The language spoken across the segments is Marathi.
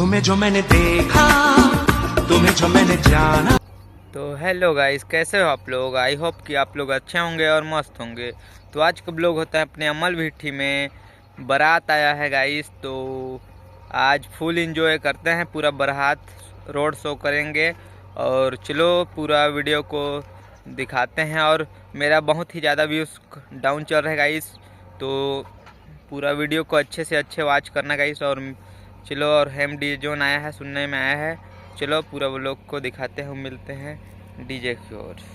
तुम्हें जो मैंने देखा, तुम्हें जो मैंने जाना। तो हेलो गाइस, कैसे हो आप लोग। आई होप कि आप लोग अच्छे होंगे और मस्त होंगे। तो आज का ब्लॉग होता है अपने अमल भीठी में बारात आया है गाइस। तो आज फुल एंजॉय करते हैं, पूरा बारात रोड शो करेंगे और चलो पूरा वीडियो को दिखाते हैं। और मेरा बहुत ही ज़्यादा व्यूज़ डाउन चल रहा है गाइस, तो पूरा वीडियो को अच्छे से अच्छे वॉच करना गाइस। और चलो, और हेम डी जोन आया है, सुनने में आया है। चलो पूरा व्लॉग को दिखाते हैं, मिलते हैं डीजे की ओर।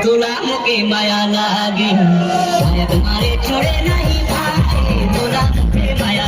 তোলা মুখে মায়া লাগে মায়া তোমারে ছড়ে নাই থাকে তোলা মুখে মায়া